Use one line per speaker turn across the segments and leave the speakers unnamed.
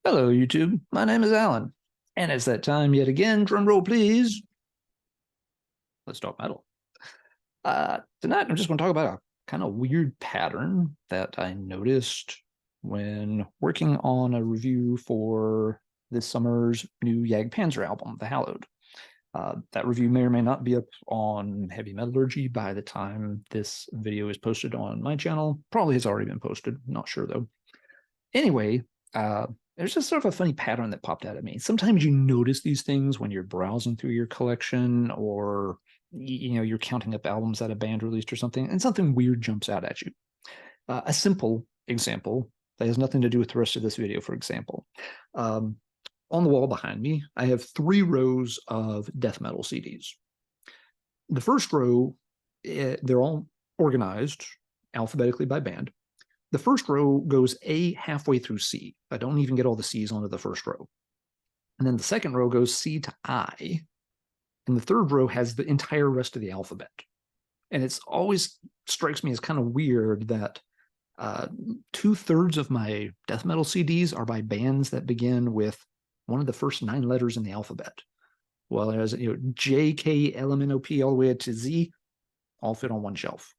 Hello, YouTube. My name is Alan, and it's that time yet again. Drum roll, please. Let's talk metal. Tonight, I'm just going to talk about a kind of weird pattern that I noticed when working on a review for this summer's new Panzer album, The Hallowed. That review may or may not be up on Heavy Metallurgy by the time this video is posted on my channel. Probably has already been posted. Not sure though. Anyway, there's just sort of a funny pattern that popped out at me. Sometimes you notice these things when you're browsing through your collection, or you're counting up albums that a band released or something, and something weird jumps out at you. A simple example that has nothing to do with the rest of this video, for example. On the wall behind me, I have 3 rows of death metal CDs. The first row, they're all organized alphabetically by band. The first row goes A halfway through C. I don't even get all the C's onto the first row. And then the second row goes C to I. And the third row has the entire rest of the alphabet. And it's always strikes me as kind of weird that 2/3 of my death metal CDs are by bands that begin with one of the first 9 letters in the alphabet. Well, there's J, K, L, M, N, O, P all the way to Z, all fit on one shelf.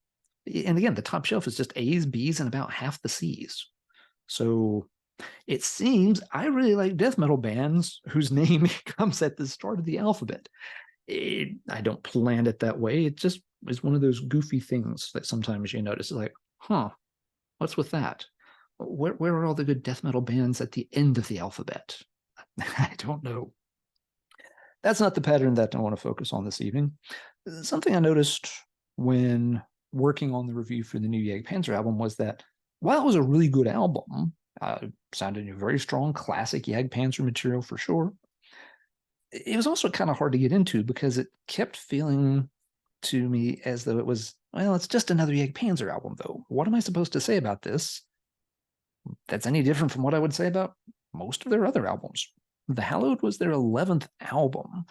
And again, the top shelf is just A's, B's, and about half the C's. So it seems I really like death metal bands whose name comes at the start of the alphabet. I don't plan it that way. It just is one of those goofy things that sometimes you notice. It's like, huh, what's with that? Where are all the good death metal bands at the end of the alphabet? I don't know. That's not the pattern that I want to focus on this evening. Something I noticed when working on the review for the new Panzer album was that while it was a really good album, sounded very strong classic Panzer material for sure, it was also kind of hard to get into because it kept feeling to me as though it was, well, it's just another Panzer album though. What am I supposed to say about this that's any different from what I would say about most of their other albums? The Hallowed was their 11th album.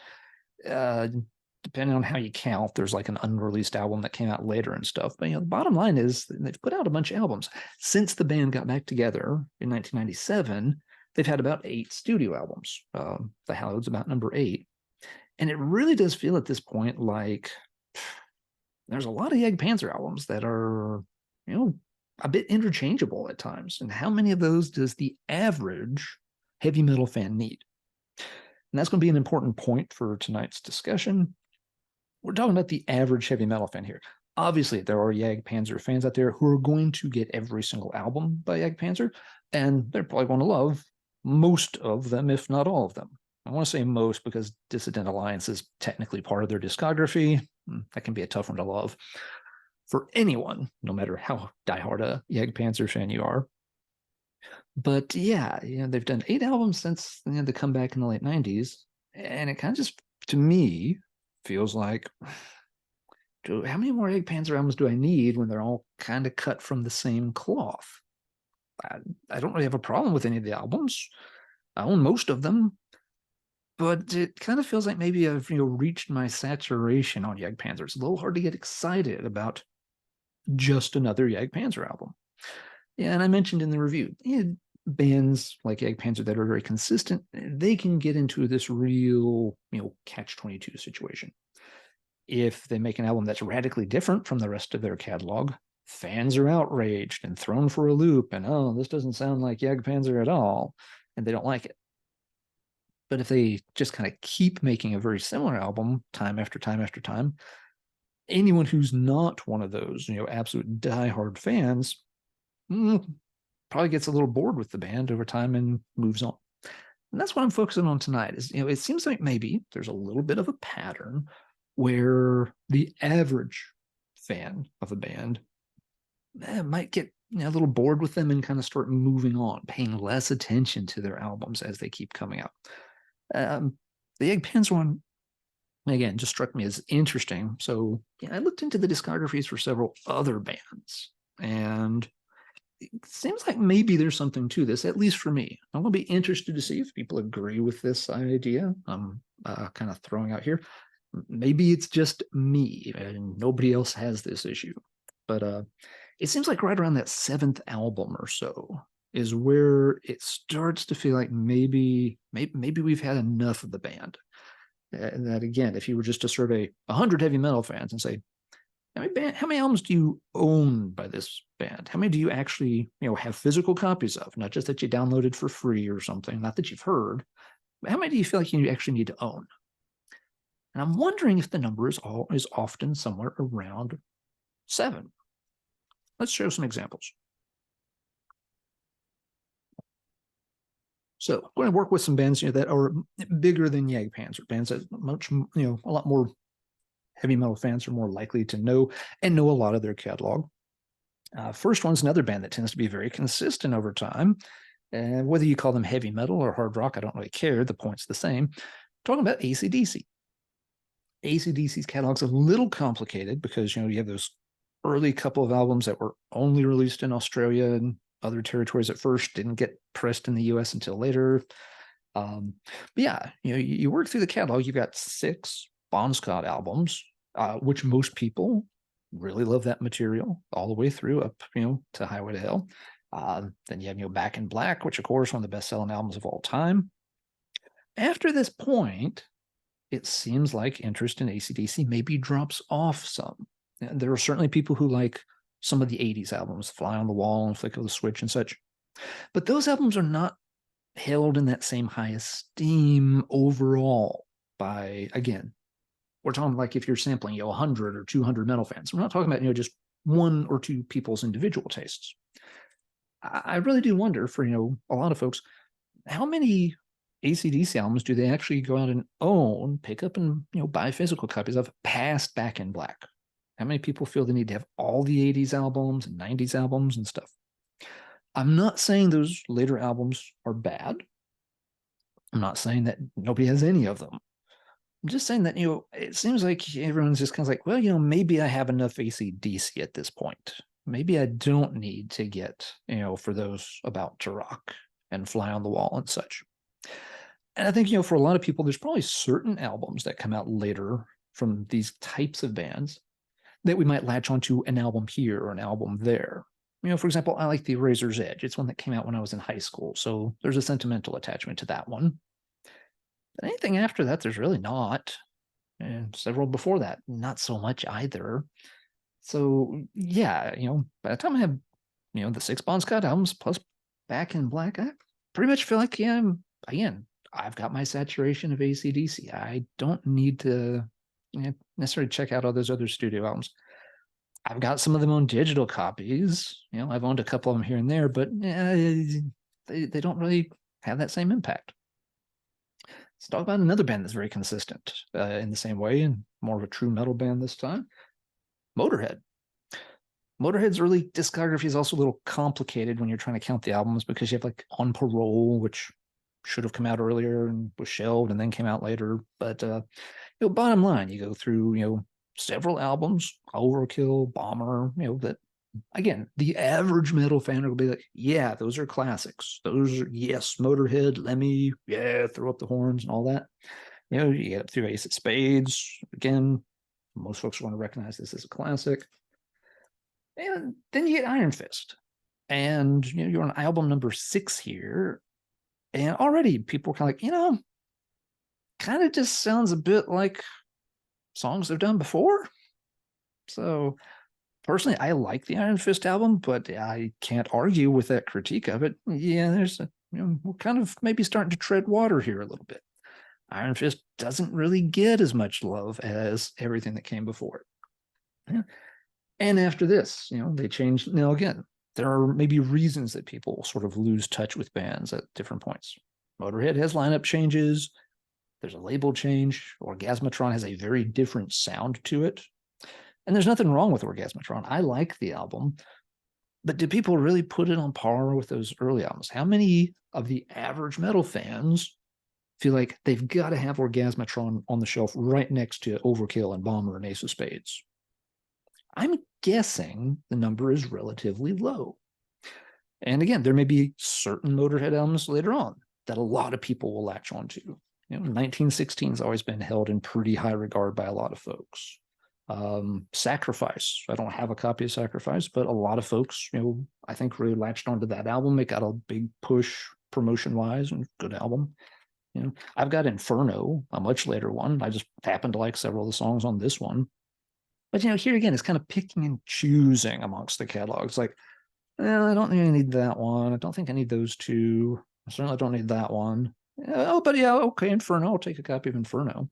Depending on how you count, there's like an unreleased album that came out later and stuff. But the bottom line is they've put out a bunch of albums. Since the band got back together in 1997, they've had about 8 studio albums. The Hallowed's about number 8. And it really does feel at this point like there's a lot of Panzer albums that are, a bit interchangeable at times. And how many of those does the average heavy metal fan need? And that's going to be an important point for tonight's discussion. We're talking about the average heavy metal fan here. Obviously, there are Panzer fans out there who are going to get every single album by Panzer, and they're probably going to love most of them, if not all of them. I want to say most because Dissident Alliance is technically part of their discography. That can be a tough one to love for anyone, no matter how diehard a Panzer fan you are. But yeah, they've done 8 albums since the comeback in the late 90s, and it kind of just, to me, feels like, how many more Panzer albums do I need when they're all kind of cut from the same cloth? I don't really have a problem with any of the albums. I own most of them, but it kind of feels like maybe I've reached my saturation on Panzer. It's a little hard to get excited about just another Panzer album. Yeah, and I mentioned in the review, bands like Panzer that are very consistent, they can get into this real, catch-22 situation. If they make an album that's radically different from the rest of their catalog, fans are outraged and thrown for a loop, and oh, this doesn't sound like Panzer at all, and they don't like it. But if they just kind of keep making a very similar album time after time after time, anyone who's not one of those, absolute diehard fans, probably gets a little bored with the band over time and moves on. And that's what I'm focusing on tonight. Is it seems like maybe there's a little bit of a pattern where the average fan of a band might get a little bored with them and kind of start moving on, paying less attention to their albums as they keep coming out. The Panzer one, again, just struck me as interesting. So I looked into the discographies for several other bands, and it seems like maybe there's something to this, at least for me. I'm going to be interested to see if people agree with this idea I'm kind of throwing out here. Maybe it's just me and nobody else has this issue. But it seems like right around that 7th album or so, is where it starts to feel like maybe we've had enough of the band. And that again, if you were just to survey 100 heavy metal fans and say, how many albums do you own by this band? How many do you actually, have physical copies of? Not just that you downloaded for free or something, not that you've heard. But how many do you feel like you actually need to own? And I'm wondering if the number is often somewhere around 7. Let's show some examples. So I'm going to work with some bands that are bigger than Jagdpanzer, bands that much, a lot more heavy metal fans are more likely to know and know a lot of their catalog. First one's another band that tends to be very consistent over time. And whether you call them heavy metal or hard rock, I don't really care. The point's the same. I'm talking about AC/DC. AC/DC's catalog's a little complicated because, you have those early couple of albums that were only released in Australia and other territories at first, didn't get pressed in the US until later. But yeah, you work through the catalog, you've got 6 Bon Scott albums, which most people really love that material all the way through up, to Highway to Hell. Then you have, Back in Black, which of course one of the best-selling albums of all time. After this point, it seems like interest in AC/DC maybe drops off some. There are certainly people who like some of the 80s albums, Fly on the Wall and Flick of the Switch and such. But those albums are not held in that same high esteem overall by, again, we're talking like if you're sampling, 100 or 200 metal fans. We're not talking about, just 1 or 2 people's individual tastes. I really do wonder for, a lot of folks, how many AC/DC albums do they actually go out and own, pick up and, buy physical copies of past Back in Black? How many people feel the need to have all the 80s albums and 90s albums and stuff? I'm not saying those later albums are bad. I'm not saying that nobody has any of them. I'm just saying that, it seems like everyone's just kind of like, well, maybe I have enough AC/DC at this point. Maybe I don't need to get, for those about to rock and Fly on the Wall and such. And I think, for a lot of people, there's probably certain albums that come out later from these types of bands that we might latch onto an album here or an album there. For example, I like the Razor's Edge. It's one that came out when I was in high school, so there's a sentimental attachment to that one. But anything after that, there's really not. And several before that, not so much either. So yeah, by the time I have, the 6 Bon Scott albums plus Back in Black, I pretty much feel like, I've got my saturation of AC/DC. I don't need to necessarily check out all those other studio albums. I've got some of them on digital copies. I've owned a couple of them here and there, but they don't really have that same impact. Let's talk about another band that's very consistent in the same way, and more of a true metal band this time, Motorhead. Motorhead's early discography is also a little complicated when you're trying to count the albums because you have like On Parole, which should have come out earlier and was shelved and then came out later. But bottom line, you go through several albums, Overkill, Bomber, that again, the average metal fan will be like, yeah, those are classics. Those are, yes, Motorhead, Lemmy, yeah, throw up the horns and all that. You get up through Ace of Spades. Again, most folks want to recognize this as a classic. And then you get Iron Fist. And you're on album number 6 here. And already people are kind of like, kind of just sounds a bit like songs they've done before. So personally, I like the Iron Fist album, but I can't argue with that critique of it. Yeah, there's we're kind of maybe starting to tread water here a little bit. Iron Fist doesn't really get as much love as everything that came before it. Yeah. And after this, they changed. Now, again, there are maybe reasons that people sort of lose touch with bands at different points. Motorhead has lineup changes. There's a label change. Orgasmatron has a very different sound to it. And there's nothing wrong with Orgasmatron. I like the album. But do people really put it on par with those early albums? How many of the average metal fans feel like they've got to have Orgasmatron on the shelf right next to Overkill and Bomber and Ace of Spades? I'm guessing the number is relatively low. And again, there may be certain Motorhead albums later on that a lot of people will latch onto. 1916 has always been held in pretty high regard by a lot of folks. Sacrifice. I don't have a copy of Sacrifice, but a lot of folks, I think really latched onto that album. It got a big push promotion wise, and good album. I've got Inferno, a much later one. I just happened to like several of the songs on this one. But here again, it's kind of picking and choosing amongst the catalogs. Like, well, I don't really need that one. I don't think I need those two. I certainly don't need that one. Oh, but yeah, okay, Inferno. I'll take a copy of Inferno.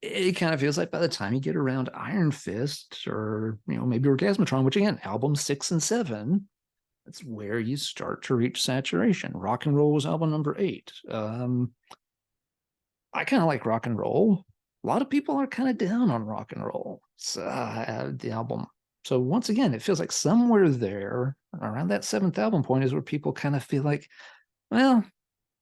It kind of feels like by the time you get around Iron Fist or maybe Orgasmatron, which again, albums 6 and 7, that's where you start to reach saturation. Rock and Roll was album number 8. I kind of like Rock and Roll. A lot of people are kind of down on Rock and Roll. So, the album. So once again, it feels like somewhere there around that 7th album point is where people kind of feel like, well,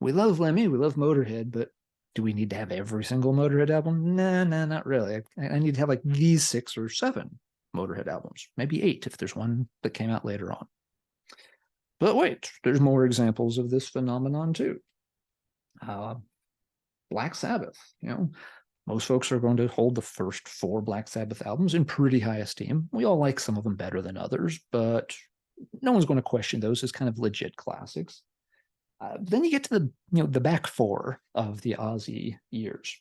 we love Lemmy, we love Motorhead, but do we need to have every single Motorhead album? Nah, not really. I need to have like these 6 or 7 Motorhead albums, maybe 8 if there's one that came out later on. But wait, there's more examples of this phenomenon too. Black Sabbath, most folks are going to hold the first 4 Black Sabbath albums in pretty high esteem. We all like some of them better than others, but no one's going to question those as kind of legit classics. Then you get to the back 4 of the Ozzy years.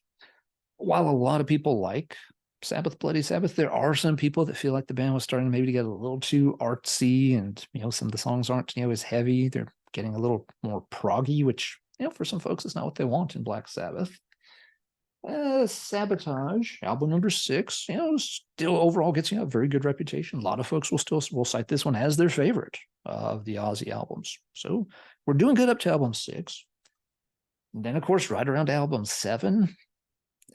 While a lot of people like Sabbath, Bloody Sabbath, there are some people that feel like the band was starting maybe to get a little too artsy, and some of the songs aren't as heavy. They're getting a little more proggy, which for some folks is not what they want in Black Sabbath. Sabotage, album number 6, still overall gets a very good reputation. A lot of folks will cite this one as their favorite of the Ozzy albums. So we're doing good up to album 6. And then, of course, right around album 7,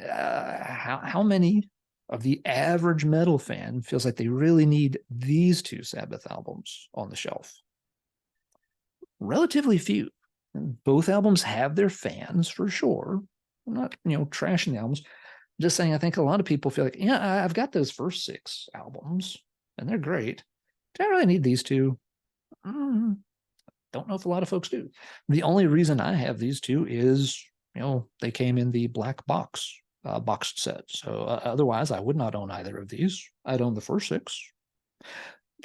how many of the average metal fan feels like they really need these 2 Sabbath albums on the shelf? Relatively few. Both albums have their fans for sure. I'm not, trashing the albums. I'm just saying, I think a lot of people feel like, yeah, I've got those first 6 albums and they're great. Do I really need these 2? Don't know if a lot of folks do. The only reason I have these 2 is, they came in the black boxed set. So otherwise, I would not own either of these. I'd own the first 6.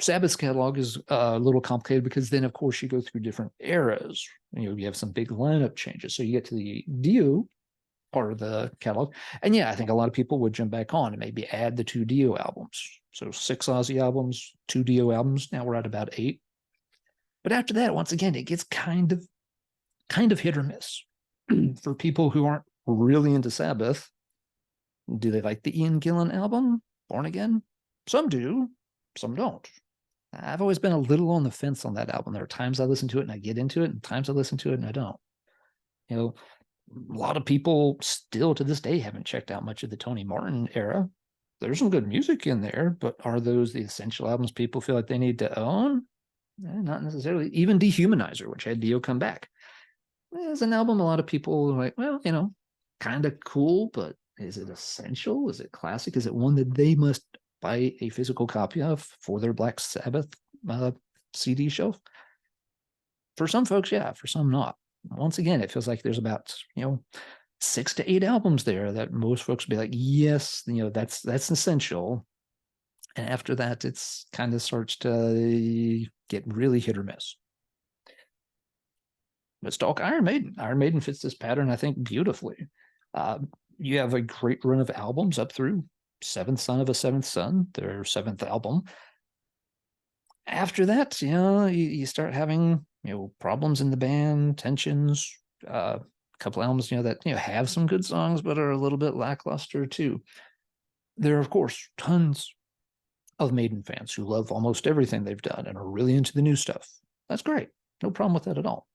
Sabbath's catalog is a little complicated because then, of course, you go through different eras. You have some big lineup changes. So you get to the Dio part of the catalog. And yeah, I think a lot of people would jump back on and maybe add the 2 Dio albums. So 6 Ozzy albums, 2 Dio albums. Now we're at about 8. But after that, once again, it gets kind of hit or miss. For people who aren't really into Sabbath, do they like the Ian Gillan album, Born Again? Some do, some don't. I've always been a little on the fence on that album. There are times I listen to it and I get into it, and times I listen to it and I don't. A lot of people still to this day haven't checked out much of the Tony Martin era. There's some good music in there, but are those the essential albums people feel like they need to own? Not necessarily. Even Dehumanizer, which had Dio come back, is an album a lot of people are like, well, kind of cool, but is it essential? Is it classic? Is it one that they must buy a physical copy of for their Black Sabbath CD shelf? For some folks, yeah. For some, not. Once again, it feels like there's about 6 to 8 albums there that most folks would be like, yes, that's essential. And after that, it's kind of starts to get really hit or miss. Let's talk Iron Maiden. Iron Maiden fits this pattern, I think, beautifully. You have a great run of albums up through Seventh Son of a Seventh Son, their 7th album. After that, you start having problems in the band, tensions. A couple albums, that have some good songs but are a little bit lackluster too. There are, of course, tons of Maiden fans who love almost everything they've done and are really into the new stuff. That's great. No problem with that at all.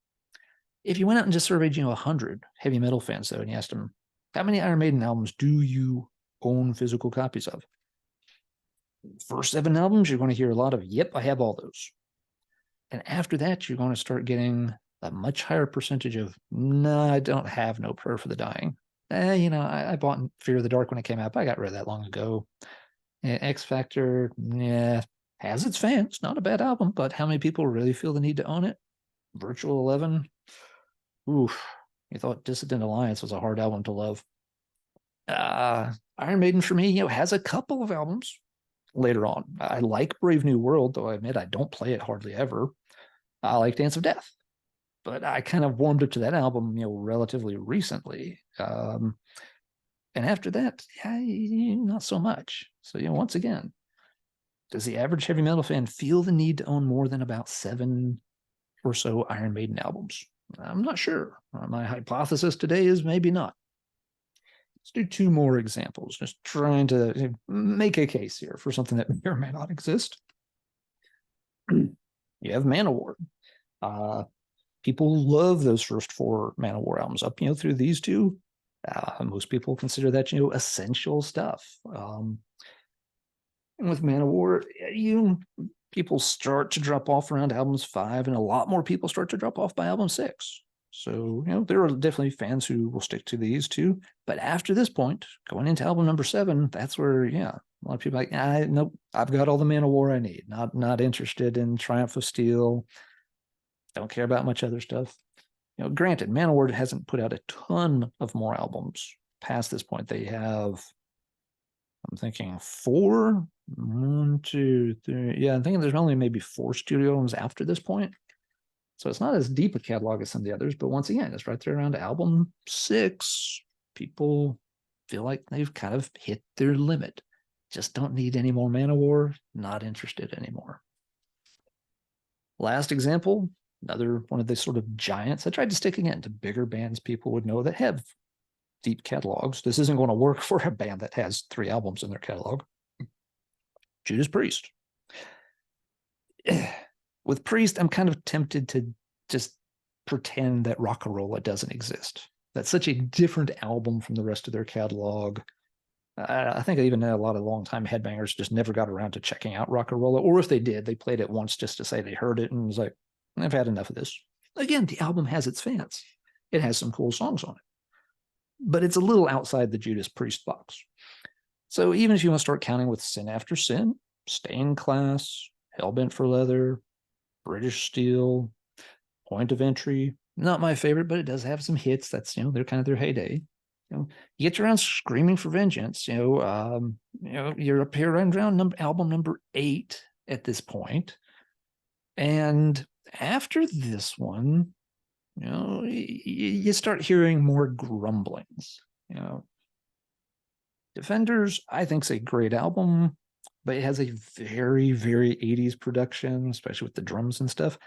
If you went out and just surveyed, 100 heavy metal fans, though, and you asked them, how many Iron Maiden albums do you own physical copies of? First 7 albums, you're going to hear a lot of, yep, I have all those. And after that, you're going to start getting a much higher percentage of, no, I don't have no Prayer for the Dying. I bought Fear of the Dark when it came out, but I got rid of that long ago. X Factor, yeah, has its fans. Not a bad album, but how many people really feel the need to own it? Virtual 11, oof. You thought Dissident Alliance was a hard album to love. Iron Maiden for me, has a couple of albums later on. I like Brave New World, though I admit I don't play it hardly ever. I like Dance of Death, but I kind of warmed up to that album, relatively recently. And after that, not so much. So, once again, does the average heavy metal fan feel the need to own more than about 7 or so Iron Maiden albums? I'm not sure. My hypothesis today is maybe not. Let's do 2 more examples, just trying to make a case here for something that may or may not exist. You have Manowar. People love those first 4 Manowar albums up, through these 2. Most people consider that, essential stuff. And with Manowar, people start to drop off around albums 5, and a lot more people start to drop off by album 6. So, there are definitely fans who will stick to these 2. But after this point, going into album number 7, that's where, a lot of people are like, nope, I've got all the Manowar I need. Not interested in Triumph of Steel. Don't care about much other stuff. Granted, Manowar hasn't put out a ton of more albums past this point. They have, I'm thinking 4, 1, 2, 3. Yeah, I'm thinking there's only maybe 4 studio albums after this point. So it's not as deep a catalog as some of the others, but once again, it's right there around album 6. People feel like they've kind of hit their limit. Just don't need any more Manowar, not interested anymore. Last example, another one of the sort of giants. I tried to stick again to bigger bands people would know that have deep catalogs. This isn't going to work for a band that has 3 albums in their catalog. Judas Priest. With Priest, I'm kind of tempted to just pretend that Rock-a-Rolla doesn't exist. That's such a different album from the rest of their catalog. I think I even know a lot of longtime headbangers just never got around to checking out Rock-a-Rolla, or if they did, they played it once just to say they heard it and was like, I've had enough of this. Again, the album has its fans. It has some cool songs on it, but it's a little outside the Judas Priest box. So even if you want to start counting with Sin After Sin, Stained Class, Hellbent for Leather, British Steel, Point of Entry, not my favorite, but it does have some hits. That's, they're kind of their heyday. You get around Screaming for Vengeance, you're up here around album number 8 at this point. And after this one, you start hearing more grumblings. Defenders, I think, is a great album, but it has a very, very 80s production, especially with the drums and stuff.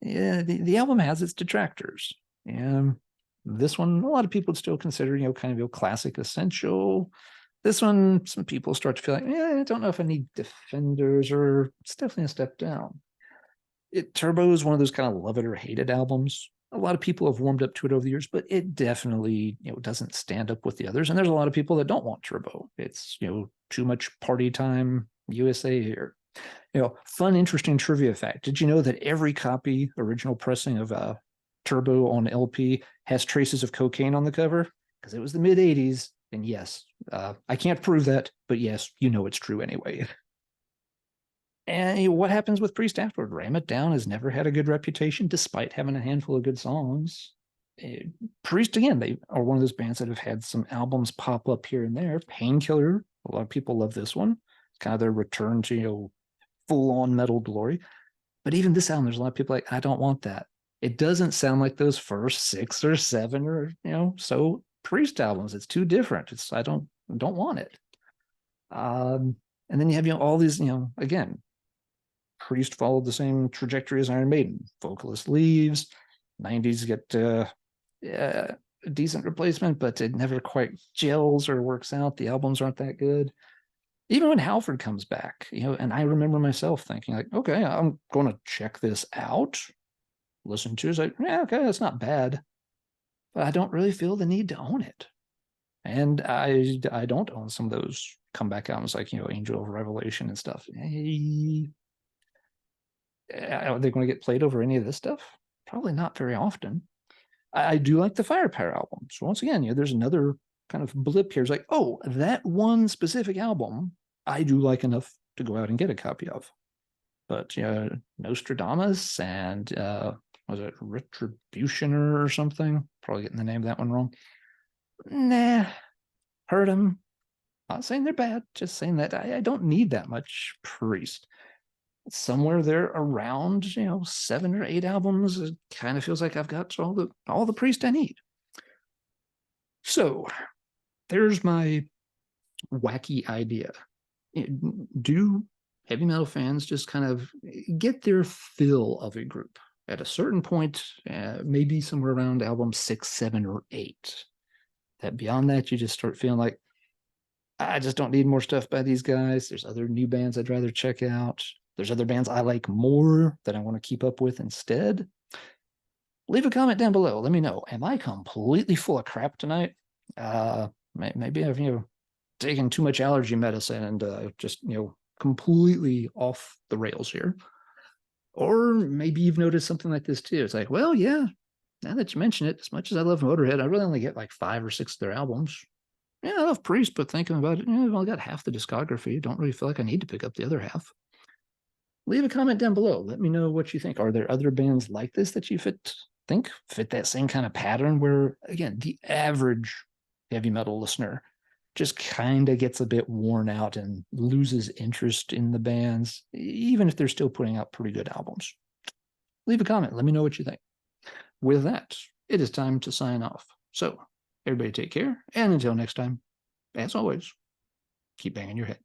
Yeah, the album has its detractors. And this one, a lot of people would still consider, kind of classic essential. This one, some people start to feel like, I don't know if I need Defenders, or it's definitely a step down. Turbo is one of those kind of love it or hate it albums. A lot of people have warmed up to it over the years, but it definitely, doesn't stand up with the others. And there's a lot of people that don't want Turbo. It's, too much party time USA here. Fun, interesting trivia fact. Did you know that every copy, original pressing of Turbo on LP has traces of cocaine on the cover? Because it was the mid 80s. And yes, I can't prove that, but yes, it's true anyway. And what happens with Priest afterward? Ram It Down has never had a good reputation, despite having a handful of good songs. Priest, again, they are one of those bands that have had some albums pop up here and there. Painkiller, a lot of people love this one. It's kind of their return to, full-on metal glory. But even this album, there's a lot of people like, I don't want that. It doesn't sound like those first 6 or 7 or, so Priest albums. It's too different. I don't want it. And then you have, all these, again, Priest followed the same trajectory as Iron Maiden. Vocalist leaves, 90s get a decent replacement, but it never quite gels or works out. The albums aren't that good. Even when Halford comes back, and I remember myself thinking like, okay, I'm going to check this out, listen to it. It's like, yeah, okay, that's not bad, but I don't really feel the need to own it. And I don't own some of those comeback albums like, Angel of Revelation and stuff. Are they going to get played over any of this stuff? Probably not very often. I do like the Firepower album. So once again, there's another kind of blip here. It's like, oh, that one specific album I do like enough to go out and get a copy of. But Nostradamus and was it Retributioner or something? Probably getting the name of that one wrong. Nah, heard him. Not saying they're bad, just saying that I don't need that much Priest. Somewhere there around, 7 or 8 albums, it kind of feels like I've got all the Priest I need. So there's my wacky idea. Do heavy metal fans just kind of get their fill of a group at a certain point, maybe somewhere around album 6, 7, or 8? That beyond that, you just start feeling like, I just don't need more stuff by these guys. There's other new bands I'd rather check out. There's other bands I like more that I want to keep up with instead. Leave a comment down below. Let me know. Am I completely full of crap tonight? Maybe I've taken too much allergy medicine and just completely off the rails here. Or maybe you've noticed something like this too. It's like, well, yeah, now that you mention it, as much as I love Motorhead, I really only get like 5 or 6 of their albums. Yeah, I love Priest, but thinking about it, I've only got half the discography. Don't really feel like I need to pick up the other half. Leave a comment down below. Let me know what you think. Are there other bands like this that you think fit that same kind of pattern where, again, the average heavy metal listener just kind of gets a bit worn out and loses interest in the bands, even if they're still putting out pretty good albums? Leave a comment. Let me know what you think. With that, it is time to sign off. So, everybody take care, and until next time, as always, keep banging your head.